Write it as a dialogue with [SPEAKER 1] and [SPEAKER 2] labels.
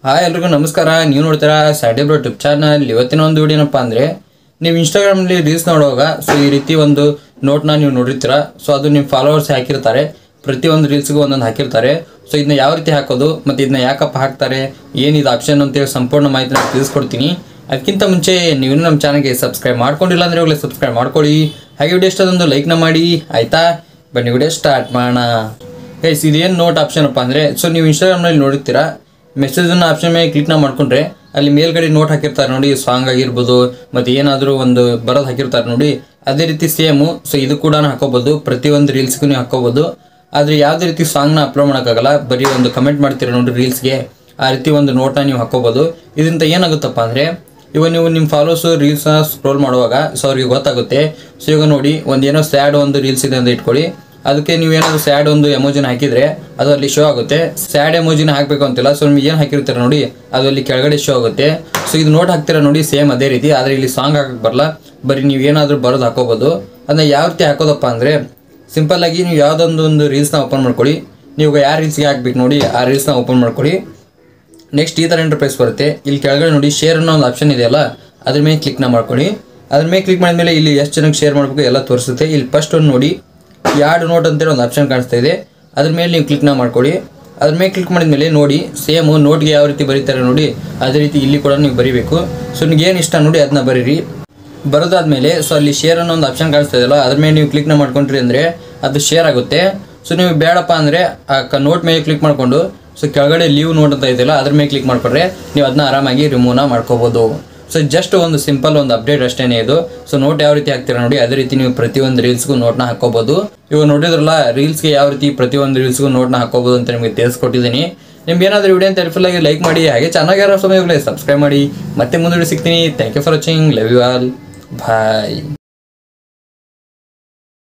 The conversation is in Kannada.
[SPEAKER 1] ಹಾಯ್ ಎಲ್ರಿಗೂ ನಮಸ್ಕಾರ. ನೀವು ನೋಡ್ತೀರಾ ಸ್ಯಾಡಿ ಬ್ರೋ ಯೂಟ್ಯೂಬ್ ಚಾನಲ್. ಇವತ್ತಿನ ಒಂದು ವಿಡಿಯೋ ಏನಪ್ಪ ಅಂದರೆ, ನೀವು ಇನ್ಸ್ಟಾಗ್ರಾಮಲ್ಲಿ ರೀಲ್ಸ್ ನೋಡುವಾಗ ಈ ರೀತಿ ಒಂದು ನೋಟ್ನ ನೀವು ನೋಡಿರ್ತೀರ. ಅದು ನಿಮ್ಮ ಫಾಲೋವರ್ಸ್ ಹಾಕಿರ್ತಾರೆ, ಪ್ರತಿಯೊಂದು ರೀಲ್ಸ್ಗೂ ಒಂದೊಂದು ಹಾಕಿರ್ತಾರೆ. ಇದನ್ನ ಯಾವ ರೀತಿ ಹಾಕೋದು ಮತ್ತು ಇದನ್ನ ಯಾಕಪ್ಪ ಹಾಕ್ತಾರೆ, ಏನಿದು ಆಪ್ಷನ್ ಅಂತೇಳಿ ಸಂಪೂರ್ಣ ಮಾಹಿತಿನ ತಿಳಿಸ್ಕೊಡ್ತೀನಿ. ಅದಕ್ಕಿಂತ ಮುಂಚೆ ನೀವು ನಮ್ಮ ಚಾನಲ್ಗೆ ಸಬ್ಸ್ಕ್ರೈಬ್ ಮಾಡ್ಕೊಂಡಿಲ್ಲ ಅಂದರೆ ಹೋಗಲಿ ಸಬ್ಸ್ಕ್ರೈಬ್ ಮಾಡ್ಕೊಳ್ಳಿ. ಹಾಗೆ ವಿಡಿಯೋ ಇಷ್ಟೊಂದು ಲೈಕ್ನ ಮಾಡಿ, ಆಯಿತಾ? ಬನ್ನಿ ವಿಡಿಯೋ ಸ್ಟಾರ್ಟ್ ಮಾಡೋಣ. ಗೈಸ್, ಇದೇನು ನೋಟ್ ಆಪ್ಷನ್ ಅಪ್ಪ ಅಂದರೆ, ನೀವು ಇನ್ಸ್ಟಾಗ್ರಾಮ್ನಲ್ಲಿ ನೋಡಿರ್ತೀರಾ, ಮೆಸೇಜನ್ನು ಆಪ್ಷನ್ ಮೇಲೆ ಕ್ಲಿಕ್ನ ಮಾಡ್ಕೊಂಡ್ರೆ ಅಲ್ಲಿ ಮೇಲ್ಗಡೆ ನೋಟ್ ಹಾಕಿರ್ತಾರೆ ನೋಡಿ, ಸಾಂಗ್ ಆಗಿರ್ಬೋದು ಮತ್ತು ಏನಾದರೂ ಒಂದು ಬರೋದು ಹಾಕಿರ್ತಾರೆ ನೋಡಿ, ಅದೇ ರೀತಿ ಸೇಮು. ಇದು ಕೂಡ ಹಾಕೋಬೋದು, ಪ್ರತಿಯೊಂದು ರೀಲ್ಸ್ಗೂ ನೀವು ಹಾಕೋಬೋದು. ಆದರೆ ಯಾವುದೇ ರೀತಿ ಸಾಂಗ್ನ ಅಪ್ಲೋಡ್ ಮಾಡೋಕ್ಕಾಗಲ್ಲ, ಬರೀ ಒಂದು ಕಮೆಂಟ್ ಮಾಡ್ತೀರ ನೋಡಿ ರೀಲ್ಸ್ಗೆ, ಆ ರೀತಿ ಒಂದು ನೋಟ್ನ ನೀವು ಹಾಕೋಬೋದು. ಇದರಿಂದ ಏನಾಗುತ್ತಪ್ಪ ಅಂದರೆ, ಇವಾಗ ನೀವು ನಿಮ್ಮ ಫಾಲೋವರ್ಸು ರೀಲ್ಸ್ನ ಸ್ಕ್ರೋಲ್ ಮಾಡುವಾಗ ಅವ್ರಿಗೆ ಗೊತ್ತಾಗುತ್ತೆ. ಇವಾಗ ನೋಡಿ, ಏನೋ ಸ್ಯಾಡ್ ಒಂದು ರೀಲ್ಸ್ ಇದೆ ಅಂತ ಇಟ್ಕೊಳ್ಳಿ, ಅದಕ್ಕೆ ನೀವೇನಾದರೂ ಸ್ಯಾಡ್ ಒಂದು ಎಮೋಜಿನ ಹಾಕಿದರೆ ಅದು ಅಲ್ಲಿ ಶೋ ಆಗುತ್ತೆ. ಸ್ಯಾಡ್ ಎಮೋಜಿನ ಹಾಕಬೇಕು ಅಂತಿಲ್ಲ, ನಿಮ್ಗೆ ಏನು ಹಾಕಿರ್ತೀರ ನೋಡಿ ಅದು ಅಲ್ಲಿ ಕೆಳಗಡೆ ಶೋ ಆಗುತ್ತೆ. ಇದು ನೋಟ್ ಹಾಕ್ತೀರ ನೋಡಿ, ಸೇಮ್ ಅದೇ ರೀತಿ. ಆದರೆ ಇಲ್ಲಿ ಸಾಂಗ್ ಹಾಕಕ್ಕೆ ಬರಲ್ಲ, ಬರೀ ನೀವು ಏನಾದರೂ ಬರೋದು ಹಾಕೋಬೋದು. ಅದನ್ನ ಯಾವ ರೀತಿ ಹಾಕೋದಪ್ಪ ಅಂದರೆ, ಸಿಂಪಲ್ಲಾಗಿ ನೀವು ಯಾವುದೊಂದು ರೀಲ್ಸ್ನ ಓಪನ್ ಮಾಡ್ಕೊಳ್ಳಿ. ನೀವು ಯಾವ ರೀಲ್ಸ್ಗೆ ಹಾಕ್ಬೇಕು ನೋಡಿ ಆ ರೀಲ್ಸ್ನ ಓಪನ್ ಮಾಡ್ಕೊಳ್ಳಿ. ನೆಕ್ಸ್ಟ್ ಈ ಥರ ಇಂಟರ್ಫೇಸ್ ಬರುತ್ತೆ. ಇಲ್ಲಿ ಕೆಳಗಡೆ ನೋಡಿ ಶೇರ್ ಅನ್ನೋ ಒಂದು ಆಪ್ಷನ್ ಇದೆಯಲ್ಲ, ಅದ್ರ ಮೇಲೆ ಕ್ಲಿಕ್ನ ಮಾಡ್ಕೊಳ್ಳಿ. ಅದ್ರ ಮೇಲೆ ಕ್ಲಿಕ್ ಮಾಡಿದ್ಮೇಲೆ ಇಲ್ಲಿ ಎಷ್ಟು ಜನಕ್ಕೆ ಶೇರ್ ಮಾಡಬೇಕು ಎಲ್ಲ ತೋರಿಸುತ್ತೆ. ಇಲ್ಲಿ ಫಸ್ಟ್ ಒಂದು ನೋಡಿ ಯಾಡ್ ನೋಟ್ ಅಂತೇಳಿ ಒಂದು ಆಪ್ಷನ್ ಕಾಣಿಸ್ತಾ ಇದೆ, ಅದ್ರ ಮೇಲೆ ನೀವು ಕ್ಲಿಕ್ನ ಮಾಡ್ಕೊಳ್ಳಿ. ಅದ್ರ ಮೇಲೆ ಕ್ಲಿಕ್ ಮಾಡಿದ್ಮೇಲೆ ನೋಡಿ, ಸೇಮು ನೋಟ್ಗೆ ಯಾವ ರೀತಿ ಬರೀತಾರೆ ನೋಡಿ ಅದೇ ರೀತಿ ಇಲ್ಲಿ ಕೂಡ ನೀವು ಬರೀಬೇಕು. ನಿಮ್ಗೆ ಏನು ಇಷ್ಟ ನೋಡಿ ಅದನ್ನ ಬರೀರಿ. ಬರೋದಾದ್ಮೇಲೆ ಅಲ್ಲಿ ಶೇರ್ ಅನ್ನೋ ಒಂದು ಆಪ್ಷನ್ ಕಾಣಿಸ್ತಾ ಇದೆಯಲ್ಲ, ಅದ್ರ ಮೇಲೆ ನೀವು ಕ್ಲಿಕ್ನ ಮಾಡ್ಕೊಂಡ್ರಿ ಅಂದರೆ ಅದು ಶೇರ್ ಆಗುತ್ತೆ. ನೀವು ಬೇಡಪ್ಪ ಅಂದರೆ ಆ ನೋಟ್ ಮೇಲೆ ಕ್ಲಿಕ್ ಮಾಡಿಕೊಂಡು ಕೆಳಗಡೆ ಲೀವ್ ನೋಟ್ ಅಂತ ಇದೆಯಲ್ಲ ಅದ್ರ ಮೇಲೆ ಕ್ಲಿಕ್ ಮಾಡ್ಕೊಂಡ್ರೆ ನೀವು ಅದನ್ನ ಆರಾಮಾಗಿ ರಿಮೂವ್ನ ಮಾಡ್ಕೋಬೋದು. ಜಸ್ಟ್ ಒಂದು ಸಿಂಪಲ್ ಒಂದು ಅಪ್ಡೇಟ್ ಅಷ್ಟೇ ಇದು. ನೋಟ್ ಯಾವ ರೀತಿ ಹಾಕ್ತೀರಾ ನೋಡಿ ಅದೇ ರೀತಿ ನೀವು ಪ್ರತಿಯೊಂದು ರೀಲ್ಸ್ಗೂ ನೋಟ್ನ ಹಾಕೋಬೋದು. ಇವಾಗ ನೋಡಿದ್ರಲ್ಲ, ರೀಲ್ಸ್ಗೆ ಯಾವ ರೀತಿ ಪ್ರತಿಯೊಂದು ರೀಲ್ಸ್ಗೂ ನೋಟ್ನ ಹಾಕೋಬೋದು ಅಂತ ನಿಮಗೆ ತಿಳಿಸ್ಕೊಟ್ಟಿದ್ದೀನಿ. ನಿಮ್ಗೆ ಏನಾದರೂ ವಿಡಿಯೋ ಅಂತ ಹೆಲ್ಪ್ಫುಲ್ ಆಗಿ ಲೈಕ್ ಮಾಡಿ, ಹಾಗೆ ಚೆನ್ನಾಗಿ ಯಾರೋ ಸಮಯಗಳೇ ಸಬ್ಸ್ಕ್ರೈಬ್ ಮಾಡಿ. ಮತ್ತೆ ಮುಂದೆ ಸಿಗ್ತೀನಿ. Thank you for watching. Love you all. Bye.